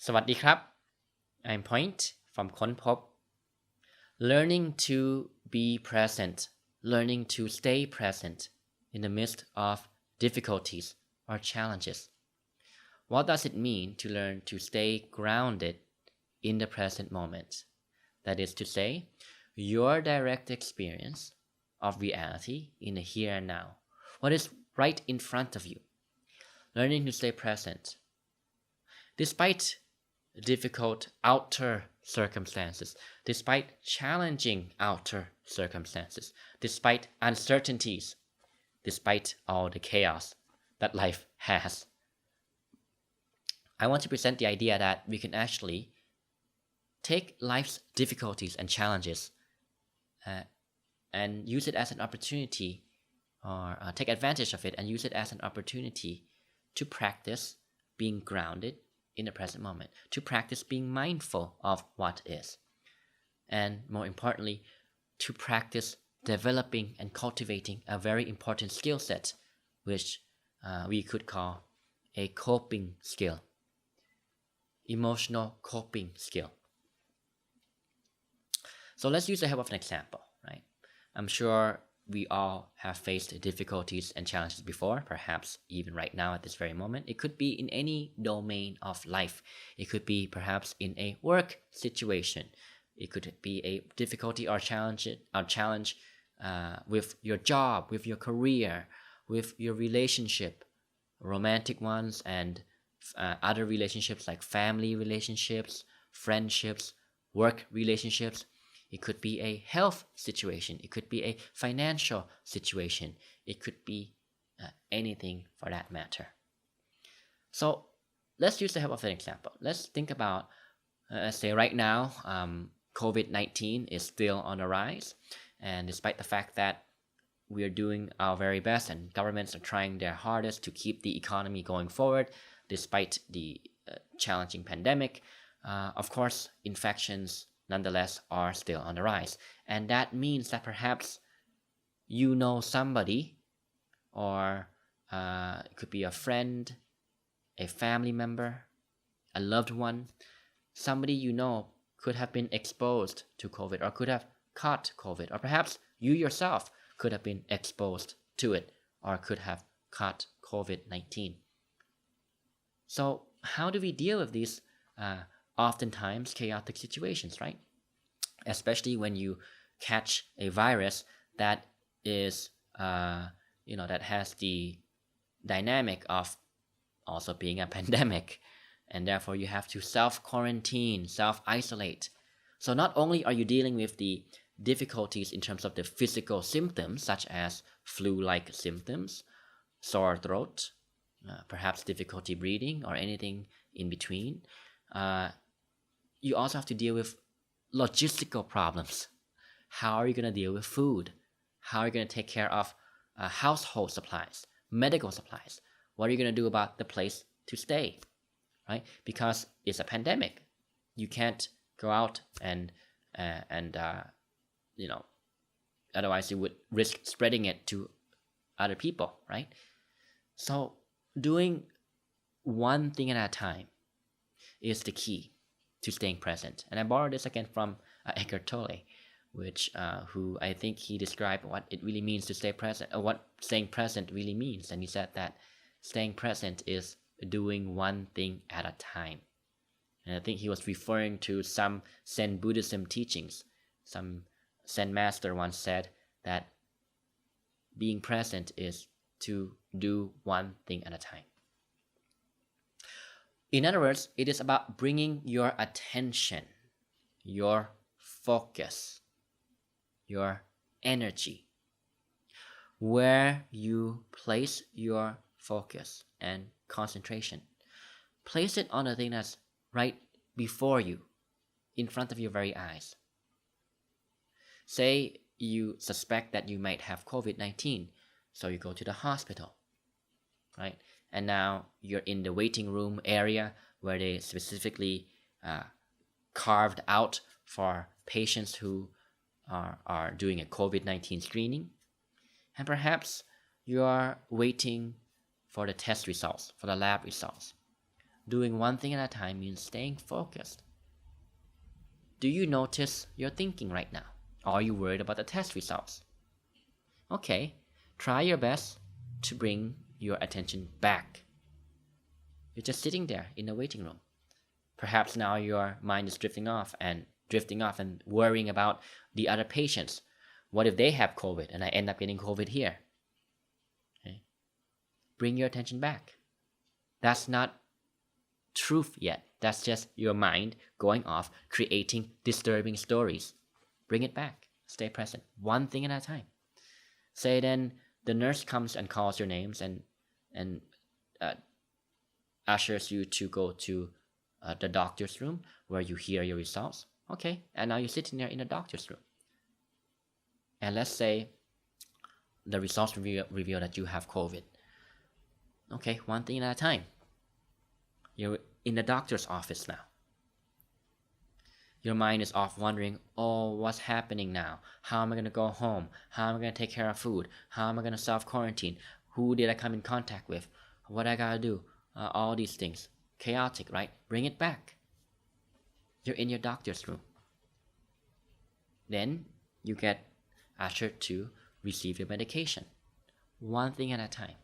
สวัสดีครับ I'm Point from ค้นพบ Learning to be present, learning to stay present in the midst of difficulties or challenges. What does it mean to learn to stay grounded in the present moment? That is to say, your direct experience of reality in the here and now. What is right in front of you. Learning to stay present. Despite difficult outer circumstances, despite challenging outer circumstances, despite uncertainties, despite all the chaos that life has. I want to present the idea that we can actually take life's difficulties and challenges and use it as an opportunity, or take advantage of it and use it as an opportunity to practice being grounded in the present moment, to practice being mindful of what is, and more importantly, to practice developing and cultivating a very important skill set, which we could call a coping skill, emotional coping skill. So let's use the help of an example, right? I'm sure we all have faced difficulties and challenges before, perhaps even right now at this very moment. It could be in any domain of life. It could be perhaps in a work situation. It could be a difficulty or challenge with your job, with your career, with your relationship, romantic ones and other relationships like family relationships, friendships, work relationships. It could be a health situation. It could be a financial situation. It could be anything for that matter. So let's use the help of an example. Let's think about, let's say right now, COVID-19 is still on the rise. And despite the fact that we are doing our very best and governments are trying their hardest to keep the economy going forward, despite the challenging pandemic, of course, infections nonetheless are still on the rise. And that means that perhaps you know somebody, or it could be a friend, a family member, a loved one, somebody you know could have been exposed to COVID or could have caught COVID, or perhaps you yourself could have been exposed to it or could have caught COVID-19. So how do we deal with these oftentimes chaotic situations, right? Especially when you catch a virus that is, that has the dynamic of also being a pandemic, and therefore you have to self-quarantine, self-isolate. So not only are you dealing with the difficulties in terms of the physical symptoms, such as flu-like symptoms, sore throat, perhaps difficulty breathing, or anything in between, you also have to deal with logistical problems. How are you going to deal with food? How are you going to take care of household supplies, medical supplies? What are you going to do about the place to stay, right? Because it's a pandemic. You can't go out and otherwise you would risk spreading it to other people, right? So doing one thing at a time is the key to staying present. And I borrowed this again from Eckhart Tolle, who I think he described what it really means to stay present, or what staying present really means. And he said that staying present is doing one thing at a time. And I think he was referring to some Zen Buddhism teachings. Some Zen master once said that being present is to do one thing at a time. In other words, it is about bringing your attention, your focus, your energy, where you place your focus and concentration. Place it on the thing that's right before you, in front of your very eyes. Say you suspect that you might have COVID-19, so you go to the hospital, right? And now you're in the waiting room area where they specifically carved out for patients who are doing a COVID-19 screening. And perhaps you are waiting for the test results, for the lab results. Doing one thing at a time means staying focused. Do you notice your thinking right now? Are you worried about the test results? Okay, try your best to bring your attention back. You're just sitting there in the waiting room. Perhaps now your mind is drifting off and worrying about the other patients. What if they have COVID and I end up getting COVID here? Okay. Bring your attention back. That's not truth yet. That's just your mind going off, creating disturbing stories. Bring it back. Stay present. One thing at a time. Say then the nurse comes and calls your names and ushers you to go to the doctor's room where you hear your results. Okay, and now you're sitting there in the doctor's room. And let's say the results reveal that you have COVID. Okay, one thing at a time. You're in the doctor's office now. Your mind is off wondering, oh, what's happening now? How am I going to go home? How am I going to take care of food? How am I going to self-quarantine? Who did I come in contact with? What I got to do? All these things. Chaotic, right? Bring it back. You're in your doctor's room. Then you get ushered to receive your medication. One thing at a time.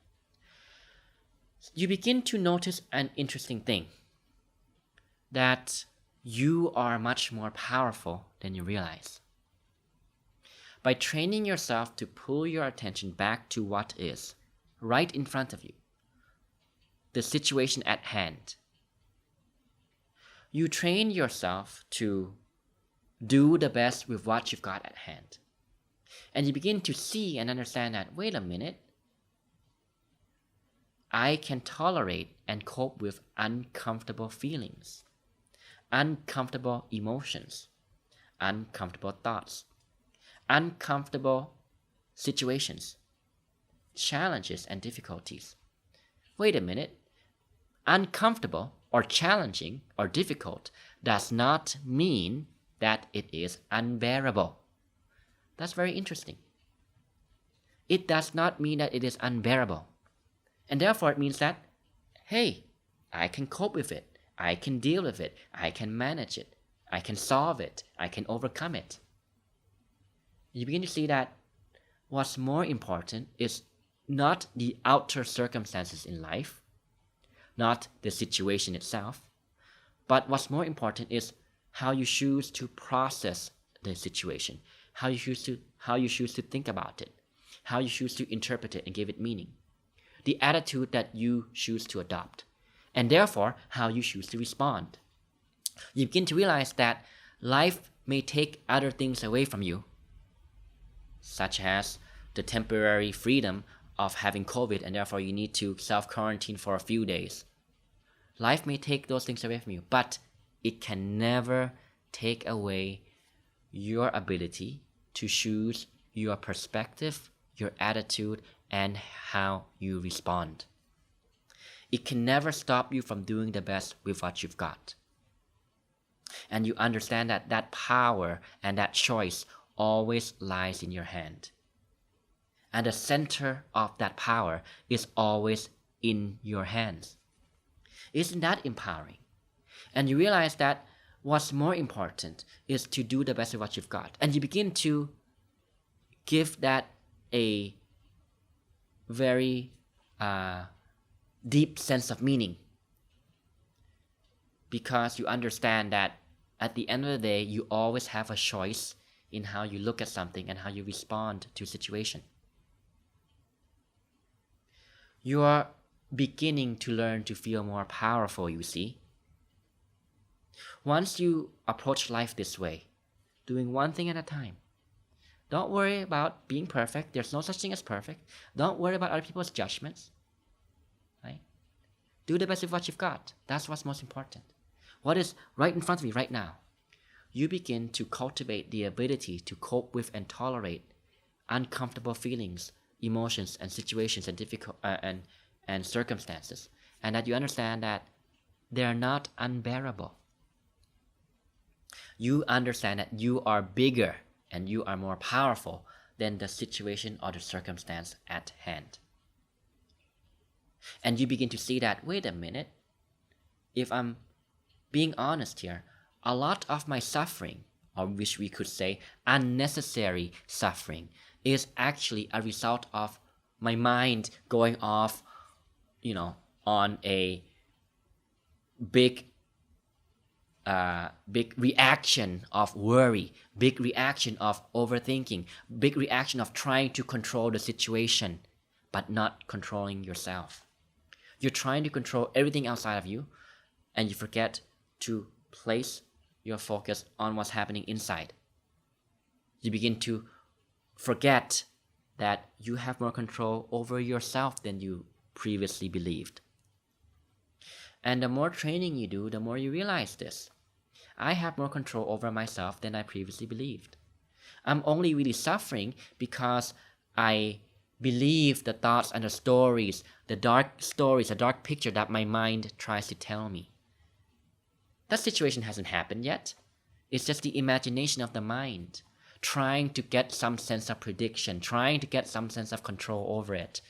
You begin to notice an interesting thing. That you are much more powerful than you realize. By training yourself to pull your attention back to what is right in front of you, the situation at hand, you train yourself to do the best with what you've got at hand. And you begin to see and understand that, wait a minute, I can tolerate and cope with uncomfortable feelings, uncomfortable emotions, uncomfortable thoughts, uncomfortable situations, challenges and difficulties. Wait a minute, uncomfortable or challenging or difficult does not mean that it is unbearable. That's very interesting. It does not mean that it is unbearable. And therefore it means that, hey, I can cope with it. I can deal with it. I can manage it. I can solve it. I can overcome it. You begin to see that what's more important is not the outer circumstances in life, not the situation itself, but what's more important is how you choose to process the situation, how you choose to think about it, how you choose to interpret it and give it meaning, the attitude that you choose to adopt, and therefore how you choose to respond. You begin to realize that life may take other things away from you, such as the temporary freedom of having COVID and therefore you need to self-quarantine for a few days. Life may take those things away from you, but it can never take away your ability to choose your perspective, your attitude, and how you respond. It can never stop you from doing the best with what you've got. And you understand that that power and that choice always lies in your hand. And the center of that power is always in your hands. Isn't that empowering? And you realize that what's more important is to do the best of what you've got. And you begin to give that a very deep sense of meaning. Because you understand that at the end of the day, you always have a choice in how you look at something and how you respond to a situation. You are beginning to learn to feel more powerful, you see. Once you approach life this way, doing one thing at a time, don't worry about being perfect. There's no such thing as perfect. Don't worry about other people's judgments. Right? Do the best with what you've got. That's what's most important. What is right in front of you right now? You begin to cultivate the ability to cope with and tolerate uncomfortable feelings, emotions, and situations and difficult and circumstances, and that you understand that they are not unbearable. You understand that you are bigger and you are more powerful than the situation or the circumstance at hand. And you begin to see that, wait a minute, if I'm being honest here, a lot of my suffering, or which we could say unnecessary suffering, is actually a result of my mind going off, on a big big reaction of worry, big reaction of overthinking, big reaction of trying to control the situation, but not controlling yourself. You're trying to control everything outside of you, and you forget to place your focus on what's happening inside. You begin to forget that you have more control over yourself than you previously believed. And the more training you do, the more you realize this. I have more control over myself than I previously believed. I'm only really suffering because I believe the thoughts and the stories, the dark picture that my mind tries to tell me. That situation hasn't happened yet. It's just the imagination of the mind, trying to get some sense of prediction, trying to get some sense of control over it.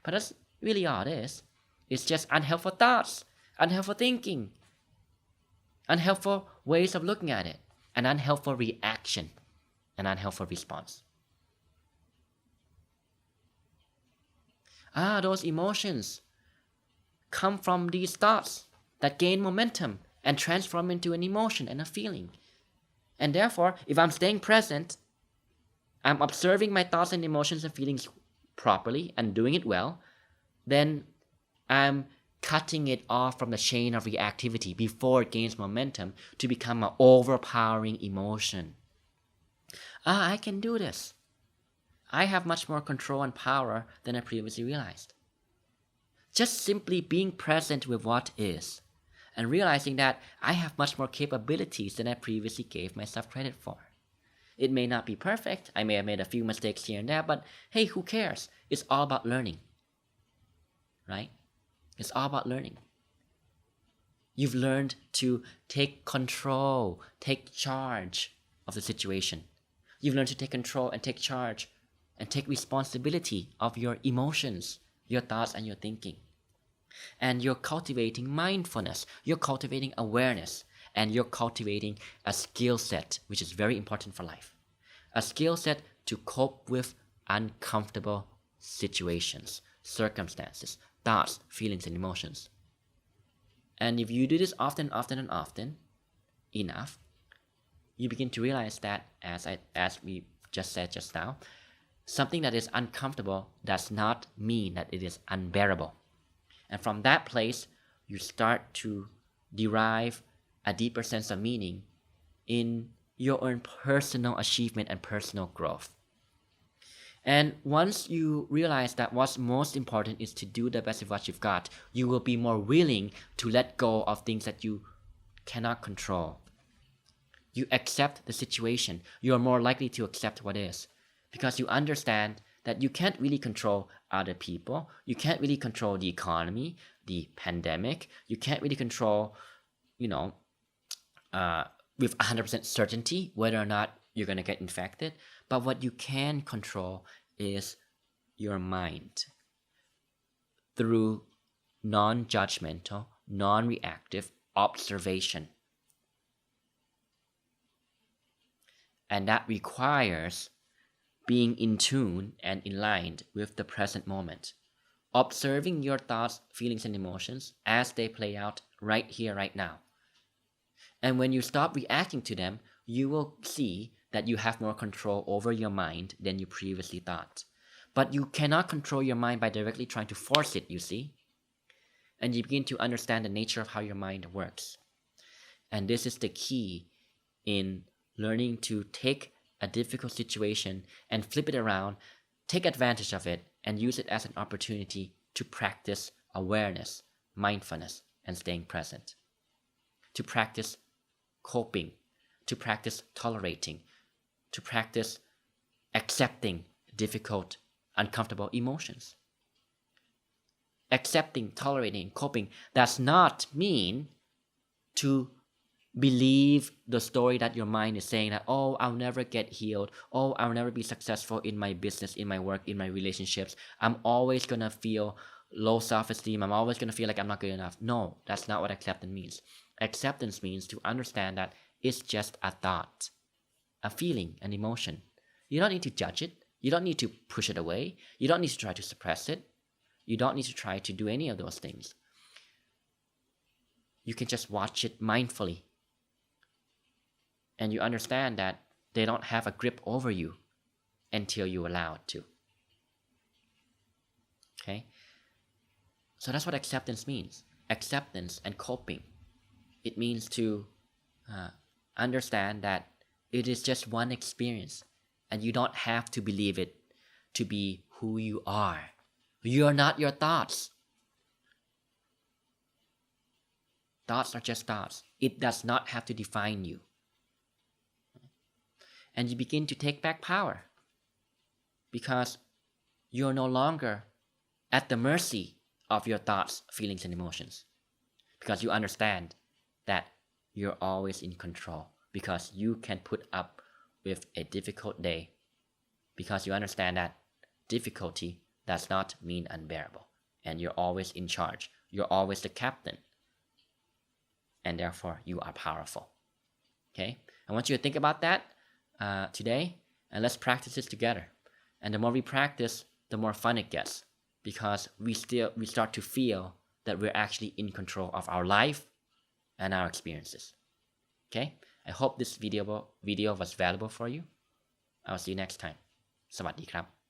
But that's really all it is. It's just unhelpful thoughts, unhelpful thinking, unhelpful ways of looking at it, an unhelpful reaction, an unhelpful response. Those emotions come from these thoughts that gain momentum and transform into an emotion and a feeling. And therefore, if I'm staying present, I'm observing my thoughts and emotions and feelings properly and doing it well, then I'm cutting it off from the chain of reactivity before it gains momentum to become an overpowering emotion. I can do this. I have much more control and power than I previously realized. Just simply being present with what is and realizing that I have much more capabilities than I previously gave myself credit for. It may not be perfect, I may have made a few mistakes here and there, but hey, who cares? It's all about learning, right? It's all about learning. You've learned to take control, take charge of the situation. You've learned to take control and take charge and take responsibility of your emotions, your thoughts, and your thinking. And you're cultivating mindfulness, you're cultivating awareness, and you're cultivating a skill set, which is very important for life. A skill set to cope with uncomfortable situations, circumstances, thoughts, feelings, and emotions. And if you do this often enough, you begin to realize that, as we just said just now, something that is uncomfortable does not mean that it is unbearable. And from that place, you start to derive a deeper sense of meaning in your own personal achievement and personal growth. And once you realize that what's most important is to do the best of what you've got, you will be more willing to let go of things that you cannot control. You accept the situation. You are more likely to accept what is, because you understand that you can't really control other people. You can't really control the economy, the pandemic. You can't really control, with 100% certainty whether or not you're going to get infected. But what you can control is your mind through non-judgmental, non-reactive observation. And that requires being in tune and in line with the present moment, observing your thoughts, feelings, and emotions as they play out right here, right now. And when you stop reacting to them, you will see that you have more control over your mind than you previously thought. But you cannot control your mind by directly trying to force it, you see. And you begin to understand the nature of how your mind works. And this is the key in learning to take a difficult situation and flip it around, take advantage of it, and use it as an opportunity to practice awareness, mindfulness, and staying present. To practice coping, to practice tolerating, to practice accepting difficult, uncomfortable emotions. Accepting, tolerating, coping does not mean to believe the story that your mind is saying that, oh, I'll never get healed. Oh, I'll never be successful in my business, in my work, in my relationships. I'm always going to feel low self-esteem, I'm always going to feel like I'm not good enough. No, that's not what acceptance means. Acceptance means to understand that it's just a thought, a feeling, an emotion. You don't need to judge it. You don't need to push it away. You don't need to try to suppress it. You don't need to try to do any of those things. You can just watch it mindfully. And you understand that they don't have a grip over you until you allow it to. Okay? So that's what acceptance means. Acceptance and coping. It means to understand that it is just one experience and you don't have to believe it to be who you are. You are not your thoughts. Thoughts are just thoughts. It does not have to define you. And you begin to take back power because you're no longer at the mercy of your thoughts, feelings, and emotions, because you understand that you're always in control, because you can put up with a difficult day, because you understand that difficulty does not mean unbearable, and you're always in charge. You're always the captain, and therefore you are powerful. Okay? I want you to think about that today, and let's practice this together. And the more we practice, the more fun it gets, because we start to feel that we're actually in control of our life and our experiences. Okay? I hope this video was valuable for you. I'll see you next time. สวัสดีครับ